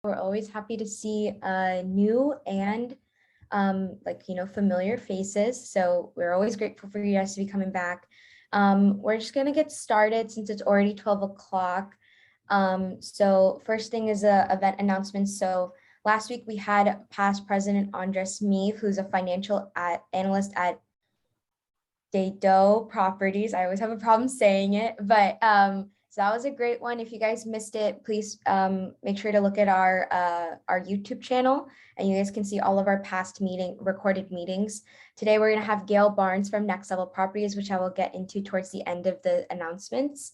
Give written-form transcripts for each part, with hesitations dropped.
We're always happy to see new and familiar faces. So we're always grateful for you guys to be coming back. We're just gonna get started since it's already 12 o'clock. So first thing is event announcements. So last week we had past President Andres Meave, who's a financial analyst at Dado Properties. I always have a problem saying it, but so that was a great one. If you guys missed it, please make sure to look at our YouTube channel, and you guys can see all of our past recorded meetings. Today we're gonna have Gayle Barnes from Next Level Properties, which I will get into towards the end of the announcements.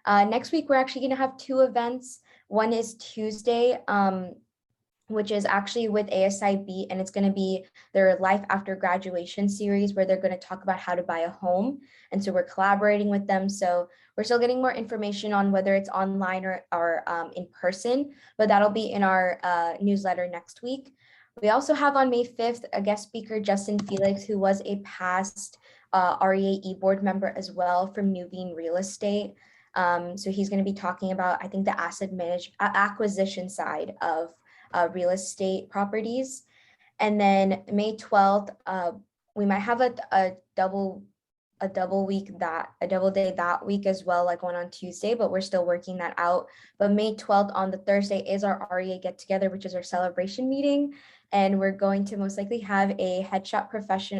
Next week we're actually gonna have two events. One is Tuesday, which is actually with ASIB, and it's going to be their Life After Graduation series, where they're going to talk about how to buy a home. And so we're collaborating with them. So we're still getting more information on whether it's online or in person, but that'll be in our newsletter next week. We also have on May 5th, a guest speaker, Justin Felix, who was a past REA board member as well from Nuveen Real Estate. So he's going to be talking about, I think, the asset acquisition side of real estate properties. And then May 12th, we might have a double day that week as well, like one on Tuesday, but we're still working that out. But May 12th on the Thursday is our REA get together, which is our celebration meeting. And we're going to most likely have a headshot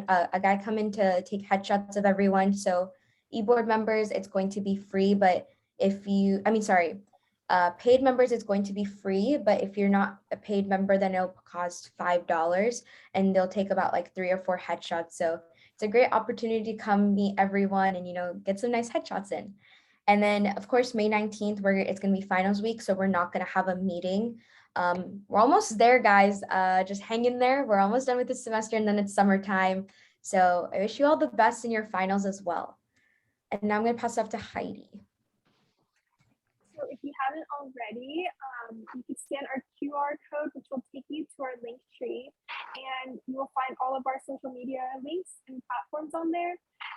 a guy come in to take headshots of everyone. So e-board members, it's going to be free, but paid members, it's going to be free, but if you're not a paid member, then it'll cost $5, and they'll take about like 3 or 4 headshots. So it's a great opportunity to come meet everyone and, get some nice headshots in. And then of course, May 19th, it's going to be finals week. So we're not going to have a meeting. We're almost there, guys. Just hang in there. We're almost done with the semester, and then it's summertime. So I wish you all the best in your finals as well. And now I'm going to pass it off to Heidi. So if you haven't already, you can scan our QR code, which will take you to our link tree, and you will find all of our social media links and platforms on there.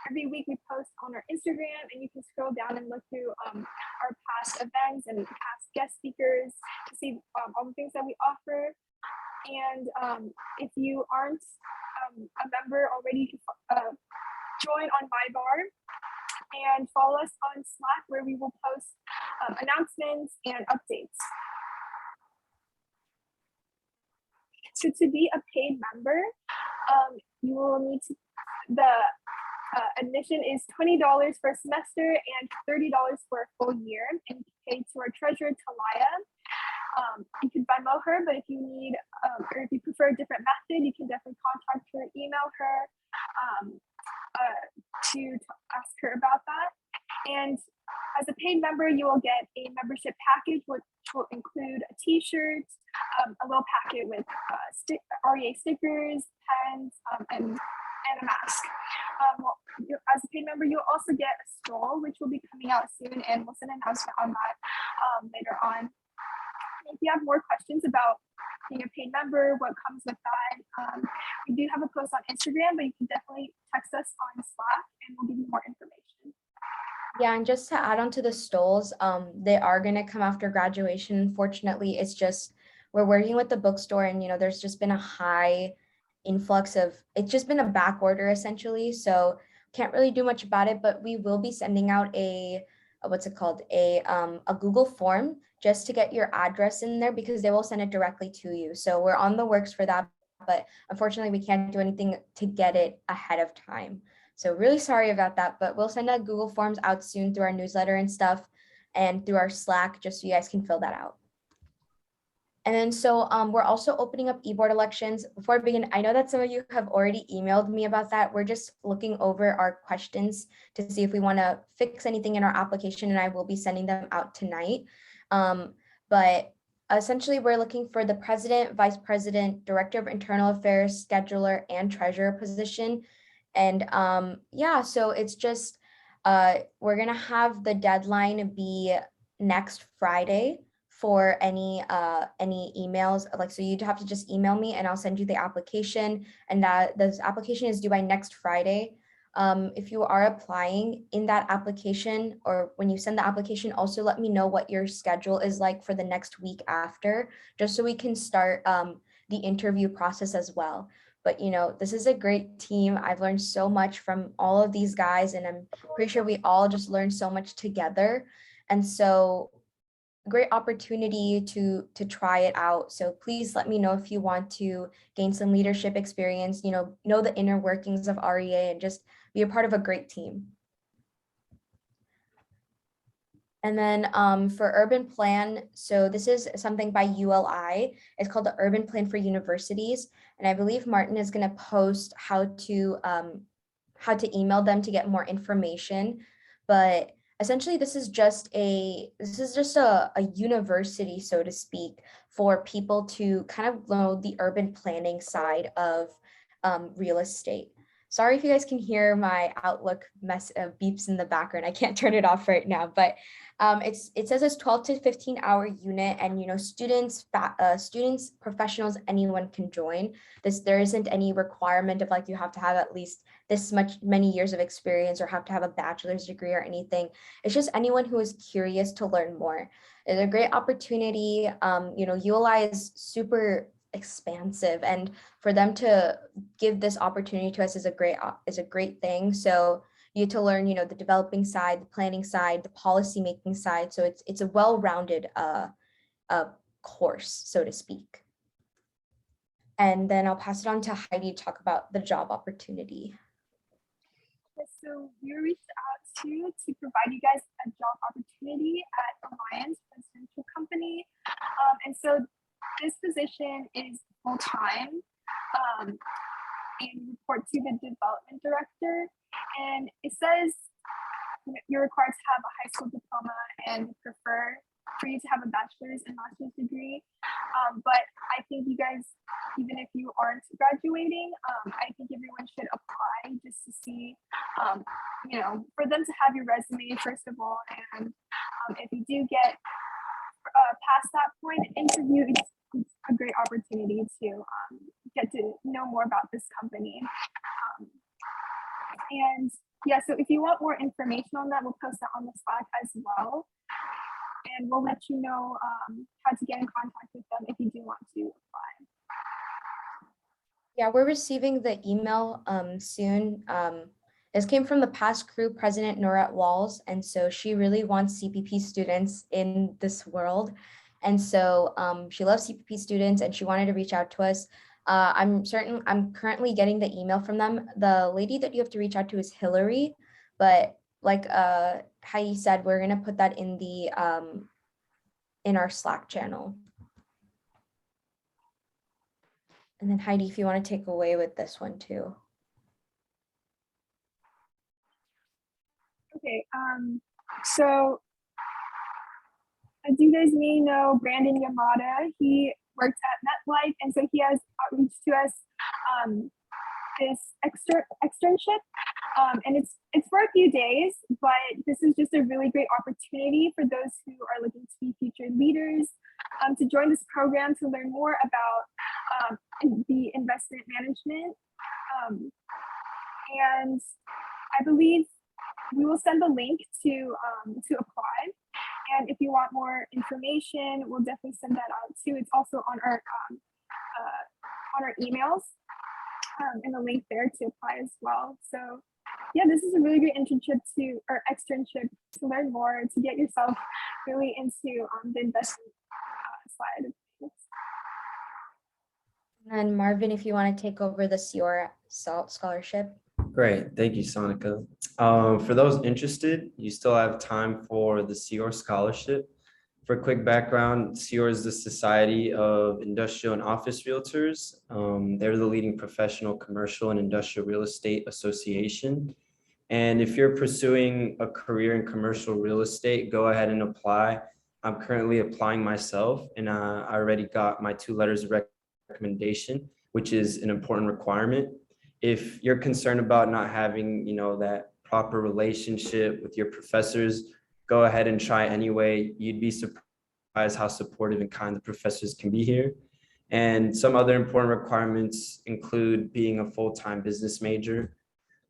Every week we post on our Instagram, and you can scroll down and look through our past events and past guest speakers to see all the things that we offer. And if you aren't a member already, you can join on MyBar and follow us on Slack, where we will post announcements and updates. So to be a paid member, you will need to, the admission is $20 for a semester and $30 for a full year, and paid to our treasurer, Talaya. You can Venmo her, but if you need, or if you prefer a different method, you can definitely contact her, email her, to ask her about that. And as a paid member, you will get a membership package, which will include a t-shirt, a little packet with REA stickers, pens, and a mask. As a paid member, you'll also get a stroll, which will be coming out soon, and we'll send an announcement on that later on. If you have more questions about being a paid member, what comes with that, we do have a post on Instagram, but you can definitely text us on Slack, and we'll give you more information. Yeah, and just to add on to the stoles, they are going to come after graduation. Unfortunately, it's just we're working with the bookstore, and there's just been a high influx of, it's just been a back order essentially. So can't really do much about it, but we will be sending out a Google form just to get your address in there, because they will send it directly to you. So we're on the works for that, but unfortunately we can't do anything to get it ahead of time. So really sorry about that, but we'll send out Google Forms out soon through our newsletter and stuff, and through our Slack, just so you guys can fill that out. And then so we're also opening up e-board elections. Before I begin, I know that some of you have already emailed me about that. We're just looking over our questions to see if we want to fix anything in our application, and I will be sending them out tonight. But essentially, we're looking for the president, vice president, director of internal affairs, scheduler, and treasurer position. And yeah, so it's just, we're gonna have the deadline be next Friday for any emails. So you'd have to just email me, and I'll send you the application, and that this application is due by next Friday. If you are applying in that application, or when you send the application, also let me know what your schedule is like for the next week after, just so we can start the interview process as well. But this is a great team. I've learned so much from all of these guys, and I'm pretty sure we all just learned so much together. And so great opportunity to try it out. So please let me know if you want to gain some leadership experience, know the inner workings of REA and just be a part of a great team. And then for urban plan, so this is something by ULI. It's called the Urban Plan for Universities. And I believe Martin is going to post how to email them to get more information. But essentially, this is just a university, so to speak, for people to kind of know the urban planning side of real estate. Sorry if you guys can hear my Outlook beeps in the background. I can't turn it off right now, but it says it's 12 to 15 hour unit, and students, professionals, anyone can join this. There isn't any requirement of like you have to have at least many years of experience or have to have a bachelor's degree or anything. It's just anyone who is curious to learn more. It's a great opportunity. ULI is super expansive, and for them to give this opportunity to us is a great thing. So you get to learn, the developing side, the planning side, the policy making side. So it's a well-rounded course, so to speak. And then I'll pass it on to Heidi to talk about the job opportunity. So we were reached out to provide you guys a job opportunity at Alliance Residential Company. And so this position is full-time and report to the development director. And it says you're required to have a high school diploma and prefer for you to have a bachelor's and master's degree. But I think you guys, even if you aren't graduating, I think everyone should apply just to see, for them to have your resume, first of all. And if you do get past that point, interview is a great opportunity to get to know more about this company. And yeah, so if you want more information on that, we'll post that on the Slack as well. And we'll let you know how to get in contact with them if you do want to apply. Yeah, we're receiving the email soon. This came from the past crew president, Norette Walls. And so she really wants CPP students in this world. And so she loves CPP students and she wanted to reach out to us. I'm currently getting the email from them. The lady that you have to reach out to is Hillary, but like Heidi said, we're gonna put that in the in our Slack channel. And then Heidi, if you want to take away with this one too. Okay, so as you guys may know, Brandon Yamada, he works at MetLife, and so he has outreached to us this externship, and it's for a few days, but this is just a really great opportunity for those who are looking to be future leaders to join this program to learn more about the investment management, and I believe we will send the link to apply. And if you want more information, we'll definitely send that out too. It's also on our emails and the link there to apply as well. So yeah, this is a really great externship to learn more, to get yourself really into the investment side of things. And Marvin, if you want to take over the CR scholarship. Great, thank you, Sonica. For those interested, you still have time for the CR scholarship. For a quick background, CR is the Society of Industrial and Office Realtors. They're the leading professional commercial and industrial real estate association. And if you're pursuing a career in commercial real estate, go ahead and apply. I'm currently applying myself, and I already got my 2 letters of recommendation, which is an important requirement. If you're concerned about not having, that proper relationship with your professors, go ahead and try anyway. You'd be surprised how supportive and kind the professors can be here. And some other important requirements include being a full-time business major.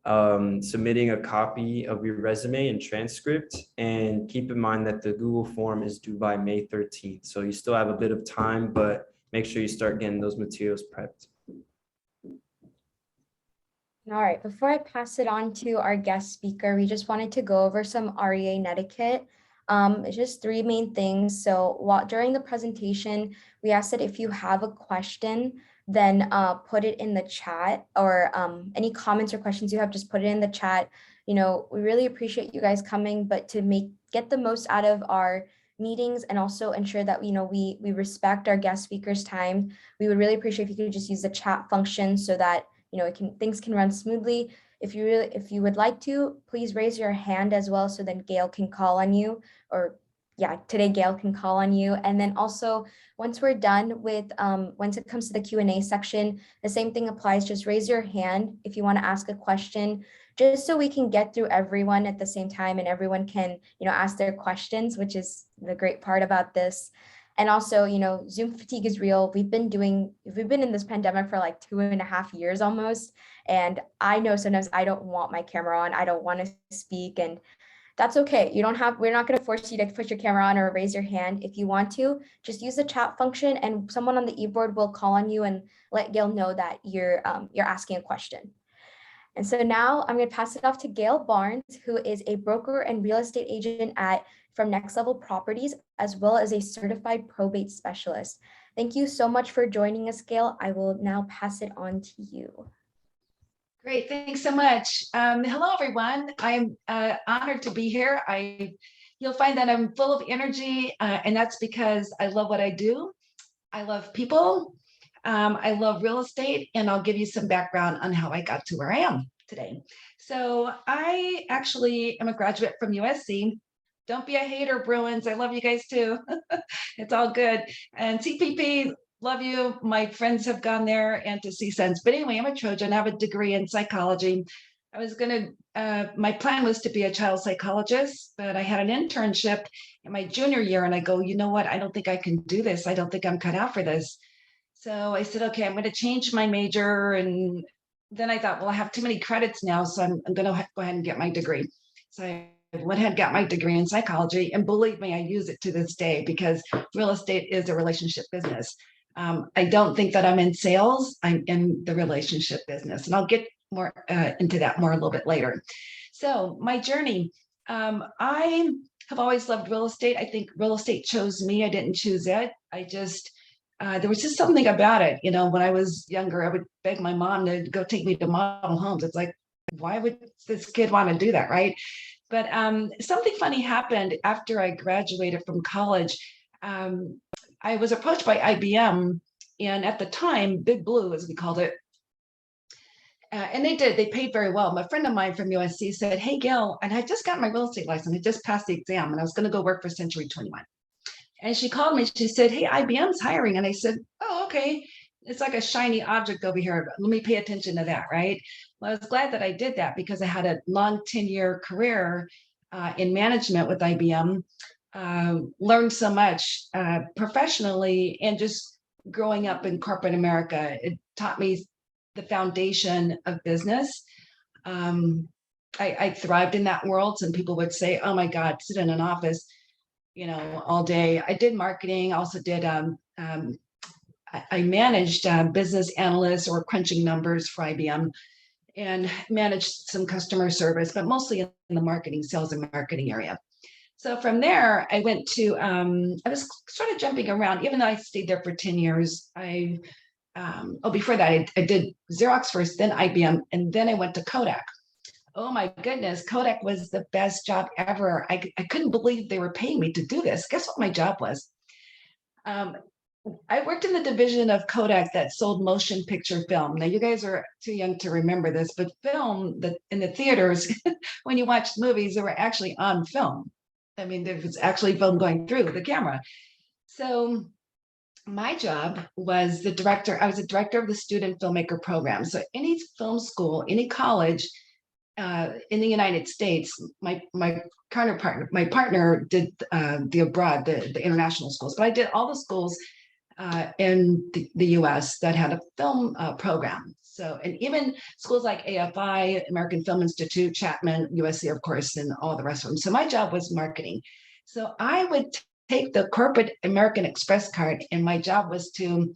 submitting a copy of your resume and transcript. And keep in mind that the Google form is due by May 13th. So you still have a bit of time, but make sure you start getting those materials prepped. All right, before I pass it on to our guest speaker, we just wanted to go over some REA netiquette. It's just three main things. So during the presentation, we asked that if you have a question, then put it in the chat, or any comments or questions you have, just put it in the chat. We really appreciate you guys coming, but to get the most out of our meetings and also ensure that we respect our guest speakers' time, we would really appreciate if you could just use the chat function so that things can run smoothly. If you would like to, please raise your hand as well, so then Gayle can call on you, or today Gayle can call on you. And then also, once we're done with, once it comes to the Q&A section, the same thing applies. Just raise your hand if you want to ask a question, just so we can get through everyone at the same time and everyone can, ask their questions, which is the great part about this. And also, Zoom fatigue is real. We've been in this pandemic for like 2.5 years almost. And I know sometimes I don't want my camera on. I don't want to speak, and that's okay. We're not going to force you to put your camera on or raise your hand. If you want to, just use the chat function and someone on the e-board will call on you and let Gayle know that you're asking a question. And so now I'm going to pass it off to Gayle Barnes, who is a broker and real estate agent from Next Level Properties, as well as a certified probate specialist. Thank you so much for joining us, Gayle. I will now pass it on to you. Great, thanks so much. Hello, everyone. I'm honored to be here. You'll find that I'm full of energy, and that's because I love what I do. I love people. I love real estate, and I'll give you some background on how I got to where I am today. So I actually am a graduate from USC. Don't be a hater, Bruins. I love you guys too. It's all good. And CPP, love you. My friends have gone there and to CSense. But anyway, I'm a Trojan. I have a degree in psychology. My plan was to be a child psychologist, but I had an internship in my junior year and I go, you know what? I don't think I can do this. I don't think I'm cut out for this. So I said, okay, I'm going to change my major. And then I thought, well, I have too many credits now, so I'm going to go ahead and get my degree. So I went ahead and got my degree in psychology. And believe me, I use it to this day because real estate is a relationship business. I don't think that I'm in sales. I'm in the relationship business. And I'll get more into that more a little bit later. So my journey, I have always loved real estate. I think real estate chose me. I didn't choose it. There was just something about it. When I was younger, I would beg my mom to go take me to model homes. It's like, why would this kid want to do that, right? But something funny happened after I graduated from college. I was approached by IBM, and at the time, Big Blue, as we called it, and they paid very well. A friend of mine from USC said, hey, Gayle, and I just got my real estate license. I just passed the exam, and I was going to go work for Century 21. And she called me, she said, hey, IBM's hiring. And I said, oh, okay. It's like a shiny object over here. Let me pay attention to that, right? Well, I was glad that I did that because I had a long 10-year career in management with IBM, learned so much professionally and just growing up in corporate America. It taught me the foundation of business. I thrived in that world. Some people would say, oh my God, sit in an office, all day. I did marketing, also did, I managed business analysts or crunching numbers for IBM and managed some customer service, but mostly in the marketing, sales and marketing area. So from there, I went to, I was sort of jumping around, even though I stayed there for 10 years. Before that, I did Xerox first, then IBM, and then I went to Kodak. Oh my goodness, Kodak was the best job ever. I couldn't believe they were paying me to do this. Guess what my job was? I worked in the division of Kodak that sold motion picture film. Now you guys are too young to remember this, but film in the theaters, when you watched movies, they were actually on film. I mean, there was actually film going through the camera. So my job was I was the director of the student filmmaker program. So any film school, any college, in the United States, my partner did the abroad, the international schools, but I did all the schools in the US that had a film program. So, and even schools like AFI, American Film Institute, Chapman, USC, of course, and all the rest of them. So my job was marketing. So I would take the corporate American Express card, and my job was to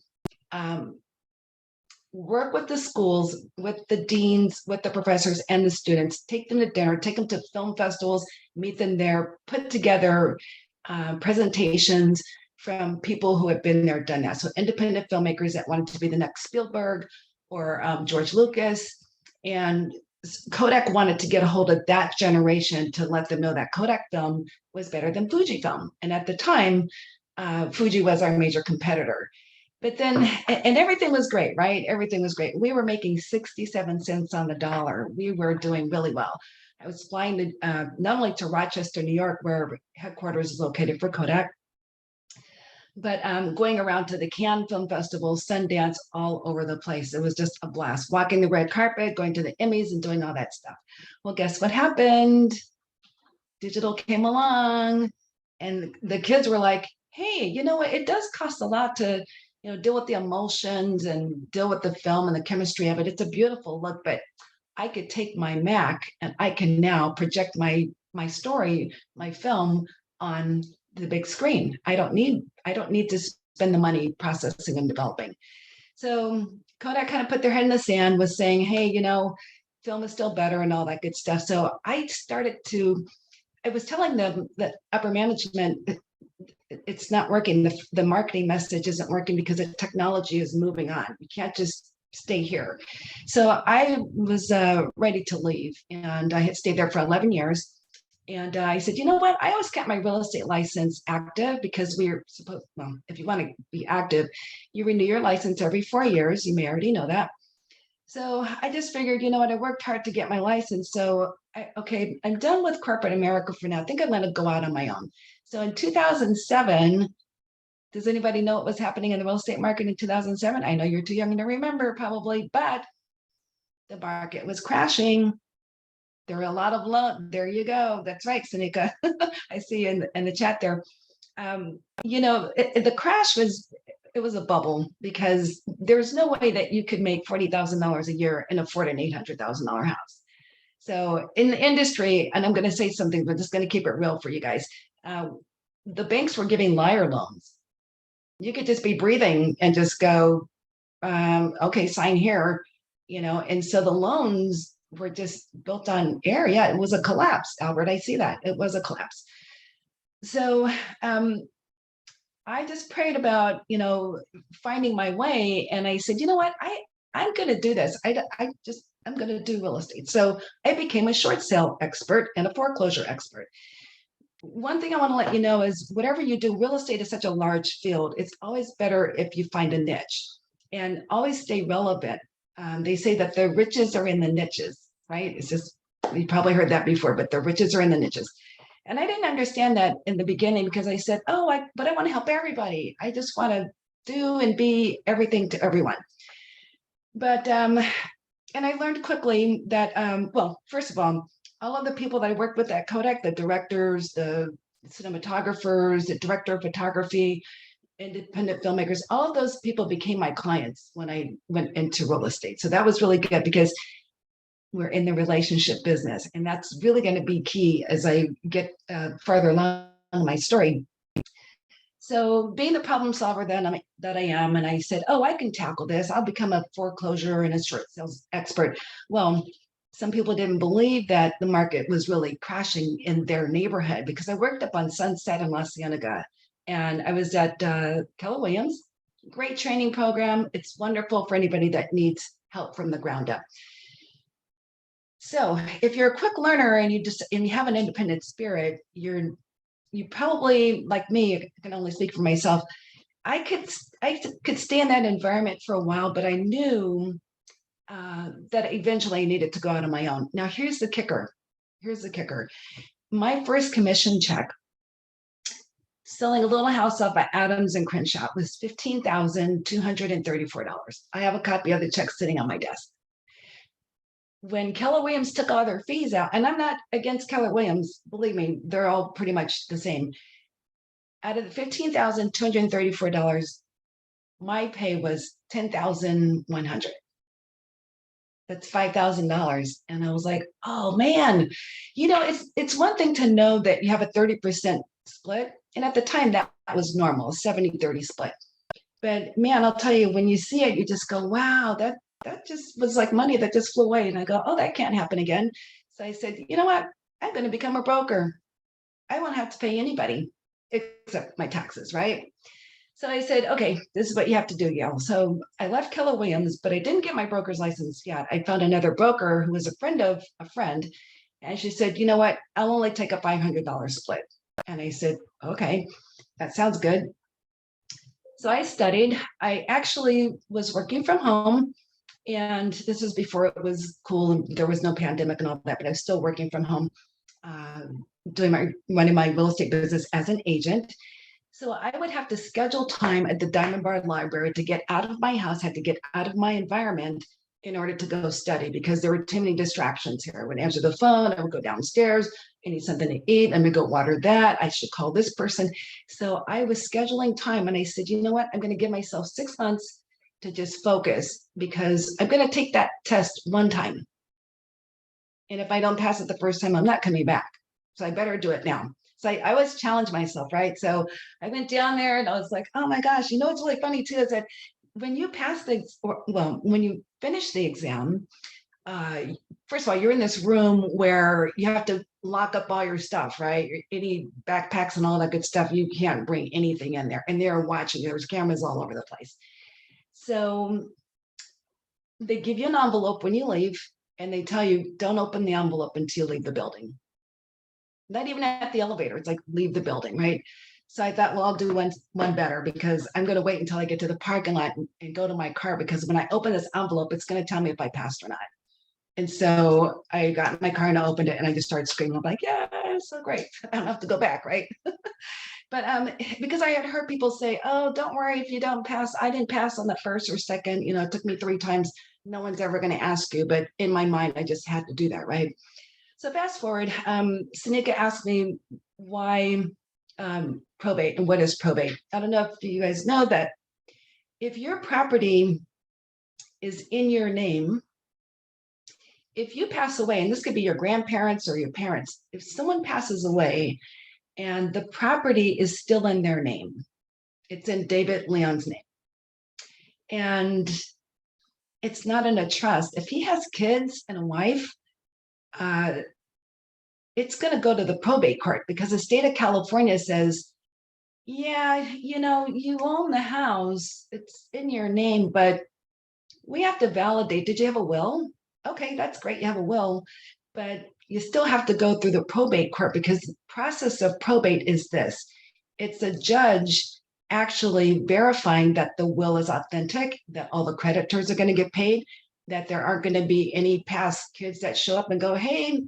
work with the schools, with the deans, with the professors and the students, take them to dinner, take them to film festivals, meet them there, put together presentations from people who have been there, done that. So independent filmmakers that wanted to be the next Spielberg or George Lucas. And Kodak wanted to get a hold of that generation to let them know that Kodak film was better than Fujifilm. And at the time, Fuji was our major competitor. But then, and everything was great, right? Everything was great. We were making 67 cents on the dollar. We were doing really well. I was flying to not only to Rochester, New York, where headquarters is located for Kodak, but going around to the Cannes Film Festival, Sundance, all over the place. It was just a blast. Walking the red carpet, going to the Emmys and doing all that stuff. Well, guess what happened? Digital came along and the kids were like, hey, you know what? It does cost a lot to deal with the emulsions and deal with the film and the chemistry of it. It's a beautiful look, but I could take my Mac and I can now project my story, my film on the big screen. I don't need to spend the money processing and developing. So Kodak kind of put their head in the sand, was saying, hey, film is still better and all that good stuff. So I was telling them that upper management, it's not working. The marketing message isn't working because the technology is moving on. You can't just stay here. So I was ready to leave, and I had stayed there for 11 years. And I said, you know what? I always kept my real estate license active because we're supposed, well, if you want to be active, you renew your license every 4 years. You may already know that. So I just figured, you know what? I worked hard to get my license. So, I'm done with corporate America for now. I think I'm going to go out on my own. So in 2007, does anybody know what was happening in the real estate market in 2007? I know you're too young to remember probably, but the market was crashing. There were a lot of loans. There you go. That's right, Sanika. I see in the chat there. The crash was a bubble because there's no way that you could make $40,000 a year and afford an $800,000 house. So in the industry, and I'm going to say something, but just going to keep it real for you guys. The banks were giving liar loans. You could just be breathing and just go, okay, sign here, and so the loans were just built on air. Yeah, it was a collapse, Albert. I see that. It was a collapse. So I just prayed about, finding my way. And I said, you know what, I'm going to do this. I'm going to do real estate. So I became a short sale expert and a foreclosure expert. One thing I want to let you know is whatever you do, real estate is such a large field. It's always better if you find a niche and always stay relevant. They say that the riches are in the niches, right? It's just, you probably heard that before, but the riches are in the niches. And I didn't understand that in the beginning because I said, but I want to help everybody. I just want to do and be everything to everyone. But, and I learned quickly that, first of all of the people that I worked with at Kodak, the directors, the cinematographers, the director of photography, independent filmmakers, all of those people became my clients when I went into real estate. So that was really good because we're in the relationship business. And that's really going to be key as I get further along my story. So being the problem solver that I am, and I said, I can tackle this. I'll become a foreclosure and a short sales expert. Well, some people didn't believe that the market was really crashing in their neighborhood because I worked up on Sunset in La Cienega. And I was at Keller Williams, great training program. It's wonderful for anybody that needs help from the ground up. So if you're a quick learner and you have an independent spirit, you probably, like me, I can only speak for myself. I could stay in that environment for a while, but I knew that eventually I needed to go out on my own. Now, here's the kicker. My first commission check, selling a little house off by Adams and Crenshaw, was $15,234. I have a copy of the check sitting on my desk. When Keller Williams took all their fees out, and I'm not against Keller Williams, believe me, they're all pretty much the same. Out of the $15,234, my pay was $10,100. That's $5,000. And I was like, oh man, it's one thing to know that you have a 30% split. And at the time that was normal, 70-30 split. But man, I'll tell you, when you see it, you just go, wow, that just was like money that just flew away. And I go, oh, that can't happen again. So I said, you know what? I'm going to become a broker. I won't have to pay anybody except my taxes, right? So I said, okay, this is what you have to do, Gayle. So I left Keller Williams, but I didn't get my broker's license yet. I found another broker who was a friend of a friend. And she said, you know what? I'll only take a $500 split. And I said, okay, that sounds good. So I studied. I actually was working from home. And this was before it was cool. There was no pandemic and all that, but I was still working from home, running my real estate business as an agent. So I would have to schedule time at the Diamond Bar Library to get out of my house, had to get out of my environment in order to go study because there were too many distractions here. I would answer the phone, I would go downstairs, I need something to eat, let me go water that, I should call this person. So I was scheduling time and I said, you know what, I'm going to give myself 6 months to just focus because I'm going to take that test one time. And if I don't pass it the first time, I'm not coming back. So I better do it now. So I always challenge myself, right? So I went down there and I was like, oh my gosh, what's really funny too is that when you pass when you finish the exam, first of all, you're in this room where you have to lock up all your stuff, right? Any backpacks and all that good stuff, you can't bring anything in there. And they're watching, there's cameras all over the place. So they give you an envelope when you leave and they tell you, don't open the envelope until you leave the building. Not even at the elevator. It's like, leave the building, right? So I thought, well, I'll do one better because I'm going to wait until I get to the parking lot and go to my car because when I open this envelope, it's going to tell me if I passed or not. And so I got in my car and I opened it and I just started screaming. I'm like, yeah, so great. I don't have to go back, right? But because I had heard people say, oh, don't worry if you don't pass. I didn't pass on the first or second. It took me 3 times. No one's ever going to ask you. But in my mind, I just had to do that, right? So fast forward, Sanika asked me why probate and what is probate. I don't know if you guys know that if your property is in your name, if you pass away, and this could be your grandparents or your parents, if someone passes away and the property is still in their name, it's in David Leon's name, and it's not in a trust. If he has kids and a wife, it's going to go to the probate court because the state of California says, yeah, you own the house, it's in your name, but we have to validate. Did you have a will? Okay, that's great. You have a will, but you still have to go through the probate court because the process of probate is this. It's a judge actually verifying that the will is authentic, that all the creditors are going to get paid, that there aren't going to be any past kids that show up and go, hey,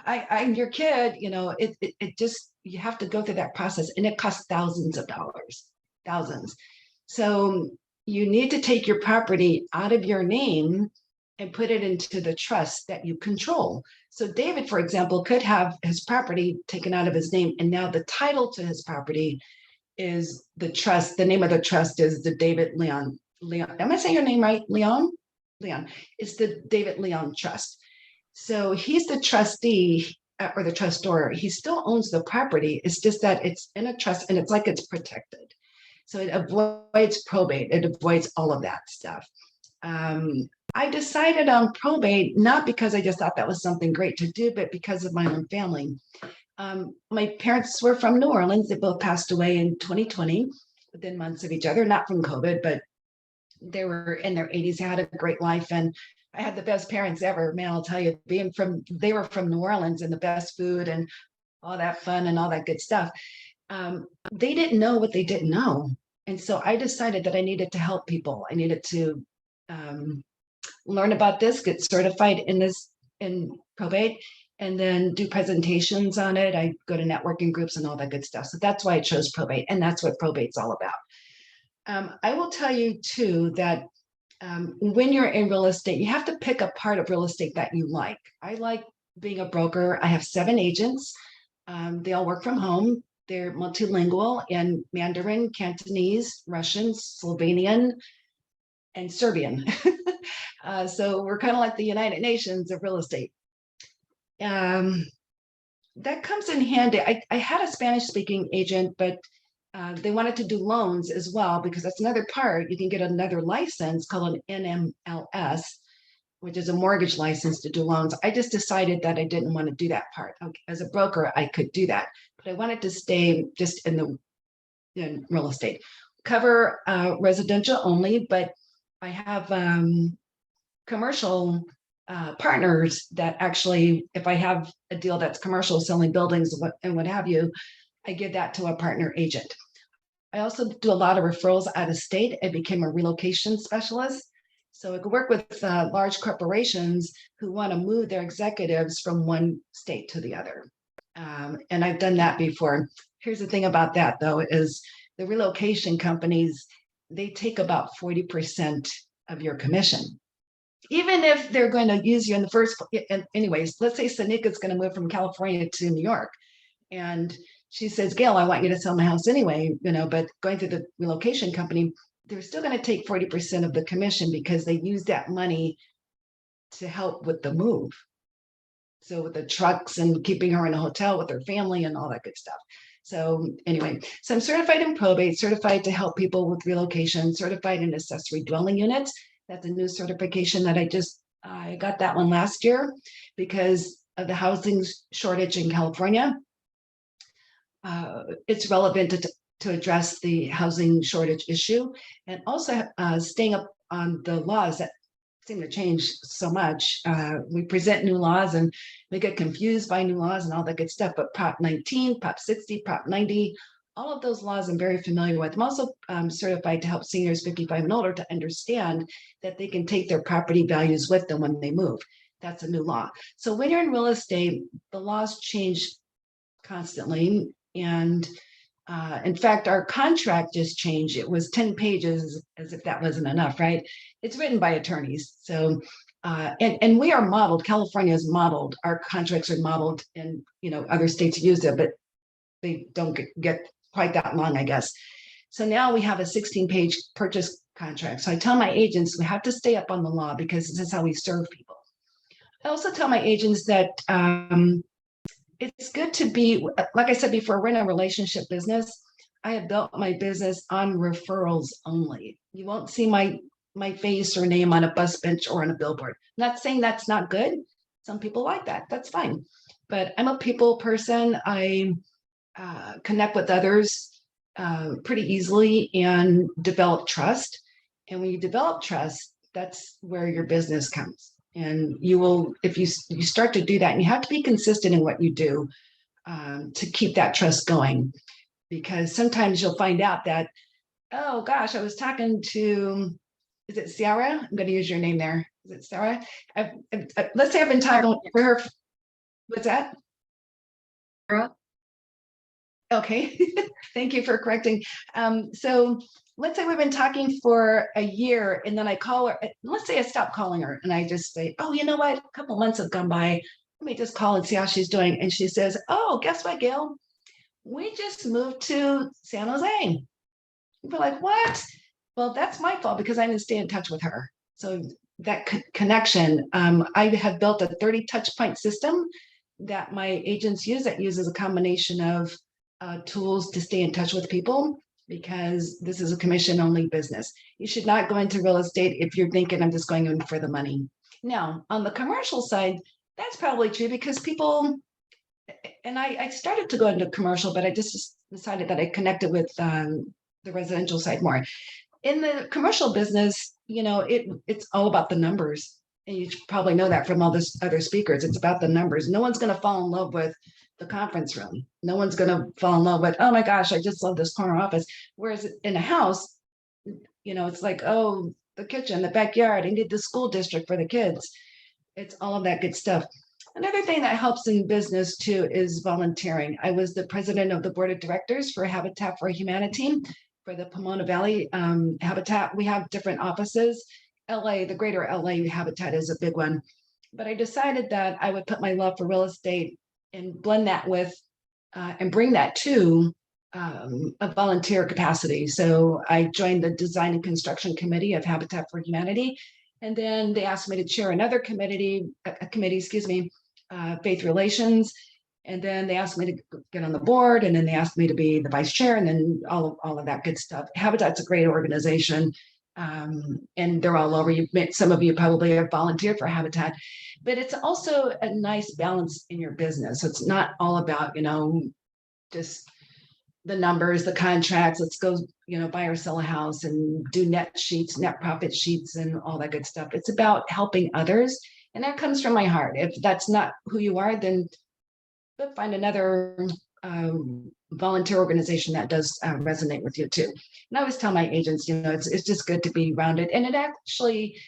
I'm your kid, it just, you have to go through that process and it costs thousands of dollars, thousands. So you need to take your property out of your name and put it into the trust that you control. So David, for example, could have his property taken out of his name and now the title to his property is the trust. The name of the trust is the David Leon. Am I saying your name right? Leon? It's the David Leon Trust. So he's the trustee or the trustor. He still owns the property. It's just that it's in a trust and it's like it's protected. So it avoids probate. It avoids all of that stuff. I decided on probate, not because I just thought that was something great to do, but because of my own family. My parents were from New Orleans. They both passed away in 2020, within months of each other, not from COVID, but they were in their 80s, had a great life. And I had the best parents ever, man, I'll tell you, they were from New Orleans and the best food and all that fun and all that good stuff. They didn't know what they didn't know. And so I decided that I needed to help people. I needed to learn about this, get certified in probate, and then do presentations on it. I go to networking groups and all that good stuff. So that's why I chose probate. And that's what probate's all about. I will tell you too, that when you're in real estate, you have to pick a part of real estate that you like. I like being a broker. I have 7 agents. They all work from home. They're multilingual in Mandarin, Cantonese, Russian, Slovenian, and Serbian. So we're kind of like the United Nations of real estate. That comes in handy. I had a Spanish-speaking agent, but they wanted to do loans as well, because that's another part. You can get another license called an NMLS, which is a mortgage license to do loans. I just decided that I didn't want to do that part. Okay, as a broker, I could do that, but I wanted to stay just in real estate. Cover residential only, but I have commercial partners that actually, if I have a deal that's commercial, selling buildings and what have you, I give that to a partner agent. I also do a lot of referrals out of state. I became a relocation specialist. So I could work with large corporations who want to move their executives from one state to the other. And I've done that before. Here's the thing about that, though, is the relocation companies, they take about 40% of your commission. Even if they're going to use you in the first, anyways, let's say Sanika is going to move from California to New York. And she says, Gayle, I want you to sell my house anyway, but going through the relocation company, they're still going to take 40% of the commission because they use that money to help with the move. So with the trucks and keeping her in a hotel with her family and all that good stuff. So anyway, so I'm certified in probate, certified to help people with relocation, certified in accessory dwelling units. That's a new certification that I got that one last year because of the housing shortage in California. It's relevant to address the housing shortage issue, and also staying up on the laws that seem to change so much. We present new laws and we get confused by new laws and all that good stuff, but Prop 19, Prop 60, Prop 90, all of those laws I'm very familiar with. I'm also certified to help seniors 55 and older to understand that they can take their property values with them when they move. That's a new law. So when you're in real estate, the laws change constantly. And in fact, our contract just changed. It was 10 pages, as if that wasn't enough, right? It's written by attorneys. So, and we are modeled, California is modeled. Our contracts are modeled, and other states use it, but they don't get quite that long, I guess. So now we have a 16-page purchase contract. So I tell my agents, we have to stay up on the law because this is how we serve people. I also tell my agents that it's good to be, like I said before, we're in a relationship business. I have built my business on referrals only. You won't see my face or name on a bus bench or on a billboard. I'm not saying that's not good. Some people like that. That's fine. But I'm a people person. I connect with others pretty easily and develop trust. And when you develop trust, that's where your business comes. And you will, if you start to do that, and you have to be consistent in what you do to keep that trust going, because sometimes you'll find out that, oh gosh, I was talking to, is it Sarah? I'm going to use your name there. Is it Sarah? Let's say I've been talking for her. What's that? Sarah. Okay, thank you for correcting. So let's say we've been talking for a year, and then I call her. Let's say I stop calling her and I just say, oh, you know what? A couple months have gone by. Let me just call and see how she's doing. And she says, oh, guess what, Gayle? We just moved to San Jose. We're like, what? Well, that's my fault because I didn't stay in touch with her. So that connection, I have built a 30 touch point system that my agents use that uses a combination of tools to stay in touch with people, because this is a commission only business. You should not go into real estate if you're thinking I'm just going in for the money. Now, on the commercial side, that's probably true because people, and I started to go into commercial, but I just decided that I connected with the residential side more. In the commercial business, it's all about the numbers. And you probably know that from all this other speakers. It's about the numbers. No one's going to fall in love with the conference room. No one's going to fall in love with, oh my gosh, I just love this corner office. Whereas in a house, it's like, oh, the kitchen, the backyard, I need the school district for the kids. It's all of that good stuff. Another thing that helps in business too is volunteering. I was the president of the board of directors for Habitat for Humanity for the Pomona Valley Habitat. We have different offices. LA, the greater LA Habitat is a big one. But I decided that I would put my love for real estate and blend that with and bring that to a volunteer capacity. So I joined the Design and Construction Committee of Habitat for Humanity. And then they asked me to chair another committee, Faith Relations. And then they asked me to get on the board, and then they asked me to be the vice chair, and then all of that good stuff. Habitat's a great organization, and they're all over. Some of you probably have volunteered for Habitat, but it's also a nice balance in your business. So it's not all about, just the numbers, the contracts. Let's go, buy or sell a house and do net profit sheets, and all that good stuff. It's about helping others, and that comes from my heart. If that's not who you are, then find another volunteer organization that does resonate with you too. And I always tell my agents, it's just good to be rounded, and it actually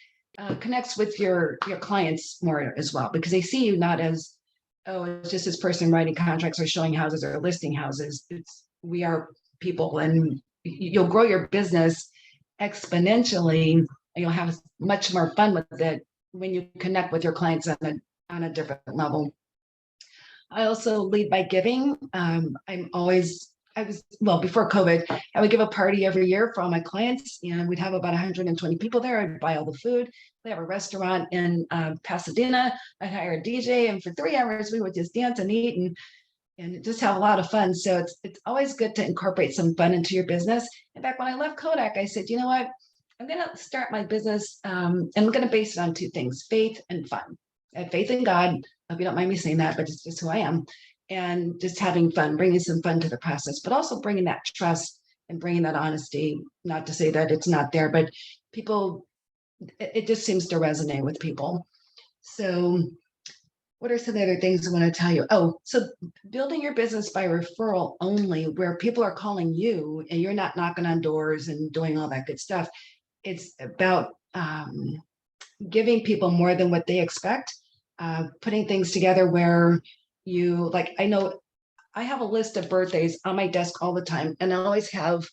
connects with your clients more as well, because they see you not as, oh, it's just this person writing contracts or showing houses or listing houses. We are people, and you'll grow your business exponentially, and you'll have much more fun with it when you connect with your clients on a different level. I also lead by giving. Before COVID, I would give a party every year for all my clients, and we'd have about 120 people there. I'd buy all the food. We have a restaurant in Pasadena. I'd hire a DJ, and for 3 hours, we would just dance and eat and just have a lot of fun. So it's always good to incorporate some fun into your business. In fact, when I left Kodak, I said, you know what? I'm going to start my business, and I'm going to base it on 2 things: faith and fun. I have faith in God. I hope you don't mind me saying that, but it's just who I am. And just having fun, bringing some fun to the process, but also bringing that trust and bringing that honesty. Not to say that it's not there, but people, it just seems to resonate with people. So what are some other things I want to tell you? Oh, so building your business by referral only, where people are calling you and you're not knocking on doors and doing all that good stuff. It's about giving people more than what they expect, putting things together where I know I have a list of birthdays on my desk all the time, and I always have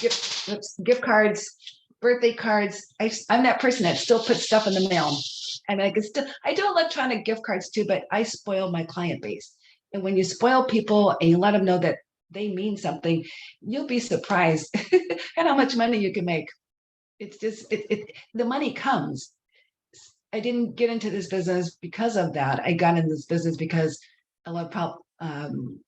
gift cards, birthday cards. I'm that person that still puts stuff in the mail. I do electronic gift cards too, but I spoil my client base. And when you spoil people and you let them know that they mean something, you'll be surprised at how much money you can make. It's just, the money comes. I didn't get into this business because of that. I got in this business because I love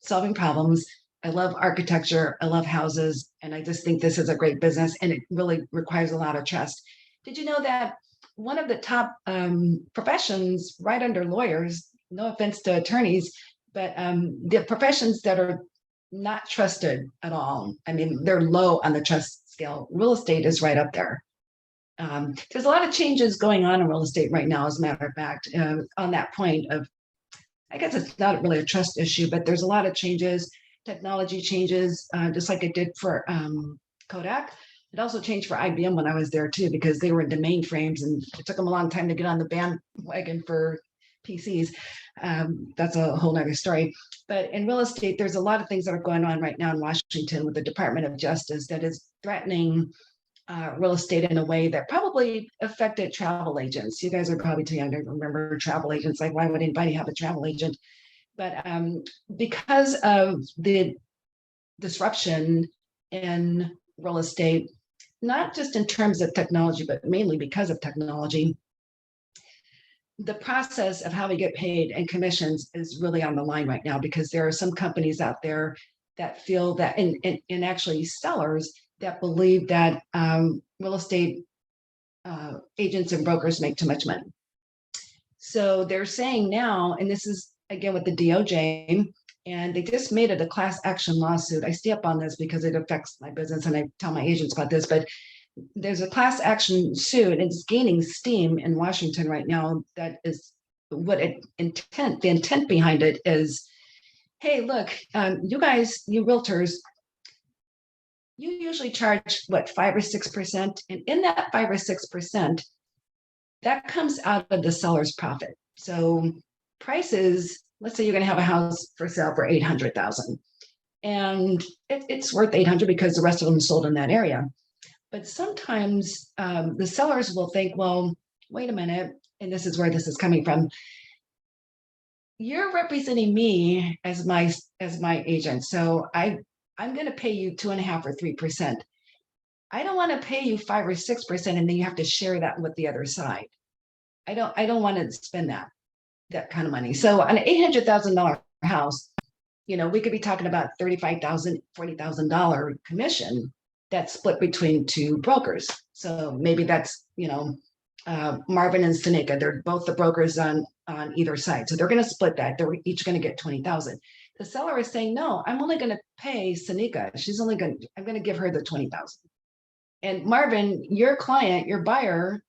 solving problems. I love architecture. I love houses. And I just think this is a great business, and it really requires a lot of trust. Did you know that one of the top professions right under lawyers, no offense to attorneys, but the professions that are not trusted at all, I mean, they're low on the trust scale. Real estate is right up there. There's a lot of changes going on in real estate right now, as a matter of fact, on that point of, I guess it's not really a trust issue, but there's a lot of changes, technology changes, just like it did for Kodak. It also changed for IBM when I was there too, because they were into mainframes, and it took them a long time to get on the bandwagon for PCs. That's a whole nother story. But in real estate, there's a lot of things that are going on right now in Washington with the Department of Justice that is threatening real estate in a way that probably affected travel agents. You guys are probably too young to remember travel agents. Like, why would anybody have a travel agent? But because of the disruption in real estate, not just in terms of technology, but mainly because of technology, the process of how we get paid and commissions is really on the line right now, because there are some companies out there that feel that, and actually sellers that believe that real estate agents and brokers make too much money. So they're saying now, and this is again with the DOJ, and they just made it a class action lawsuit. I stay up on this because it affects my business, and I tell my agents about this, but there's a class action suit, and it's gaining steam in Washington right now. That is what the intent behind it is, hey, look, you guys, you realtors, you usually charge what, 5 or 6%, and in that 5 or 6%, that comes out of the seller's profit. So prices, let's say you're going to have a house for sale for $800,000, and it's worth $800 because the rest of them sold in that area. But sometimes the sellers will think, well, wait a minute, and this is where this is coming from. you're representing me as my agent. So I'm going to pay you 2.5 or 3%. I don't want to pay you 5 or 6%, and then you have to share that with the other side. I don't want to spend that kind of money. So an $800,000 house, we could be talking about $35,000, $40,000 commission that's split between two brokers. So maybe that's, Marvin and Seneca, they're both the brokers on either side. So they're going to split that. They're each going to get 20,000. The seller is saying, no, I'm only going to pay Seneca. I'm going to give her the 20,000. And Marvin, your client, your buyer,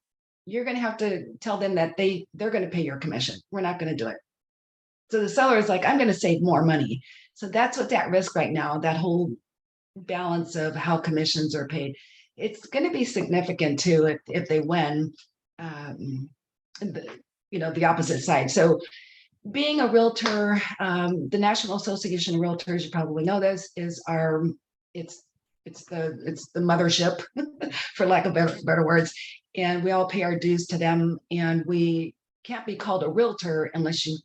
you're going to have to tell them that they're going to pay your commission. We're not going to do it. So the seller is like, I'm going to save more money. So that's what's at risk right now, that whole balance of how commissions are paid. It's going to be significant too if they win, the opposite side. So being a realtor, the National Association of Realtors, you probably know this, is it's the mothership, for lack of better words. And we all pay our dues to them. And we can't be called a realtor unless you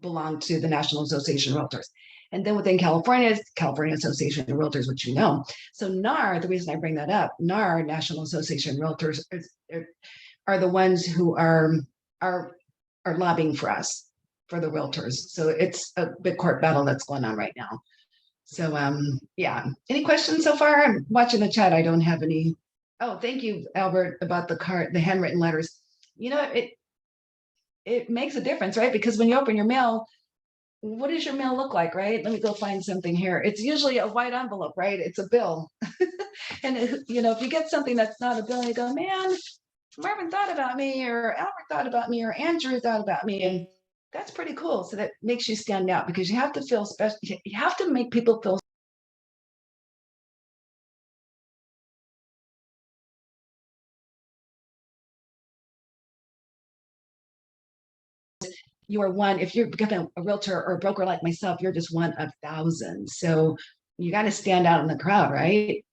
belong to the National Association of Realtors. And then within California is California Association of Realtors, which you know. So NAR, the reason I bring that up, NAR, National Association of Realtors, are the ones who are lobbying for us, for the realtors. So it's a big court battle that's going on right now. So yeah. Any questions so far? I'm watching the chat. I don't have any. Oh, thank you, Albert, about the handwritten letters. It makes a difference, right? Because when you open your mail, what does your mail look like, right? Let me go find something here. It's usually a white envelope, right? It's a bill. And if you get something that's not a bill, you go, man, Marvin thought about me, or Albert thought about me, or Andrew thought about me. And that's pretty cool. So that makes you stand out, because you have to feel special. You have to make people feel you are one. If you're becoming a realtor or a broker like myself, you're just one of thousands. So you got to stand out in the crowd, right?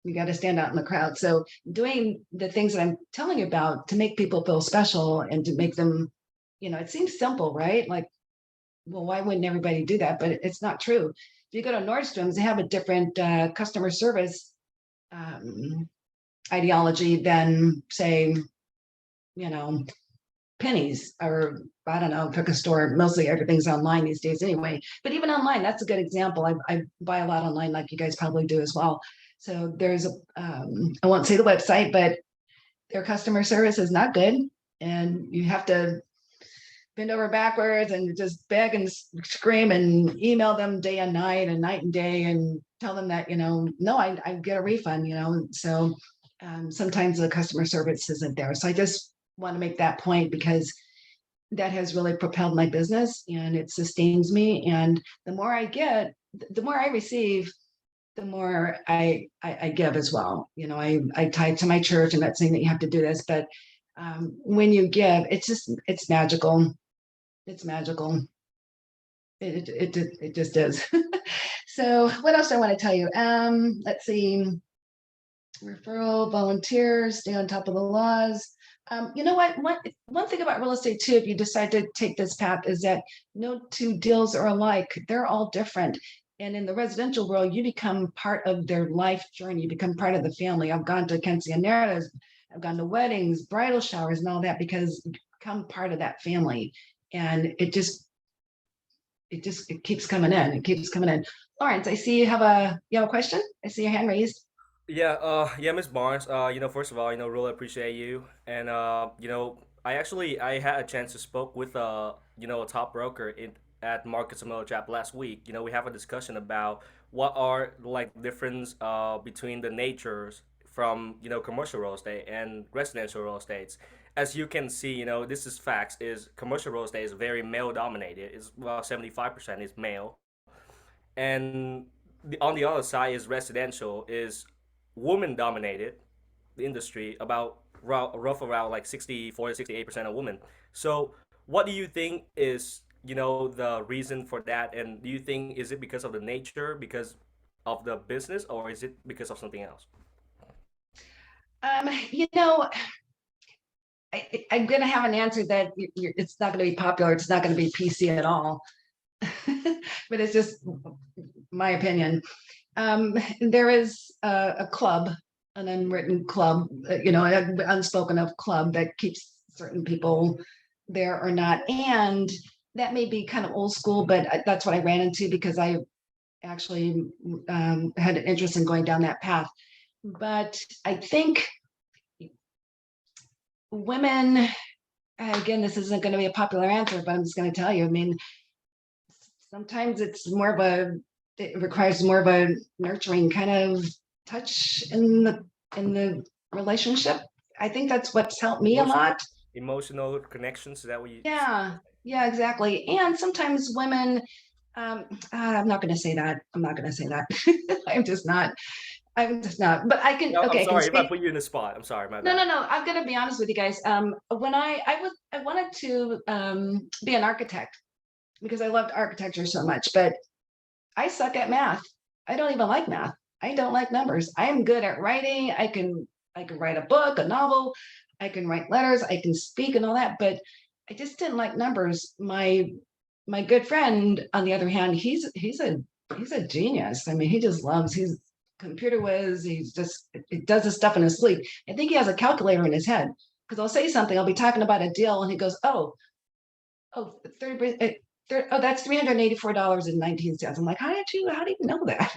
You got to stand out in the crowd. So doing the things that I'm telling you about to make people feel special and to make them, it seems simple, right? Like, well, why wouldn't everybody do that? But it's not true. If you go to Nordstrom's, they have a different customer service ideology than, say, Pennies, or I don't know, pick a store. Mostly everything's online these days anyway. But even online, that's a good example. I buy a lot online, like you guys probably do as well. So there's I won't say the website, but their customer service is not good, and you have to bend over backwards and just beg and scream and email them day and night and day and tell them that, no, I get a refund, so sometimes the customer service isn't there. So I just want to make that point, because that has really propelled my business and it sustains me. And the more I get, the more I receive, the more I give as well. I tie to my church. I'm not saying that you have to do this, but when you give, it's magical. It's magical. It just is. So what else I want to tell you? Let's see. Referral, volunteers, stay on top of the laws. You know what? One thing about real estate too, if you decide to take this path, is that no two deals are alike. They're all different. And in the residential world, you become part of their life journey. You become part of the family. I've gone to quinceañeras, I've gone to weddings, bridal showers, and all that, because you become part of that family. And it keeps coming in. It keeps coming in. Lawrence, I see you have a question. I see your hand raised. Yeah, Miss Barnes. First of all, really appreciate you, and I had a chance to spoke with a top broker at Marcus Miller Chap last week. We have a discussion about what are like difference between the natures from commercial real estate and residential real estates. As you can see, this is facts. Is commercial real estate is very male dominated. It's well 75% is male, and on the other side is residential is woman dominated industry, about rough around like 64 to 68% of women. So what do you think is the reason for that, and do you think is it because of the nature, because of the business, or is it because of something else? Um, you know, I'm going to have an answer that it's not going to be popular. It's not going to be PC at all. But it's just my opinion. There is a club, an unwritten club, an unspoken of club that keeps certain people there or not. And that may be kind of old school, but that's what I ran into because I actually had an interest in going down that path. But I think women, again, this isn't going to be a popular answer, but I'm just going to tell you, I mean, sometimes it requires more of a nurturing kind of touch in the relationship. I think that's what's helped me a lot. Emotional connections, is that what you? Yeah, exactly. And sometimes women, I'm not going to say that. I'm not going to say that. I'm just not. But I can. No, Okay, I'm sorry if I speak. put you in the spot. I'm sorry, my No, bad. I'm going to be honest with you guys. When I wanted to be an architect because I loved architecture so much, but I suck at math. I don't even like math. I don't like numbers. I am good at writing. I can write a book, a novel. I can write letters. I can speak and all that, but I just didn't like numbers. My good friend, on the other hand, he's a genius. I mean, he's computer whiz. He does his stuff in his sleep. I think he has a calculator in his head because I'll say something. I'll be talking about a deal, and he goes, "Oh, 30, oh, that's $384.19. I'm like, how do you know that?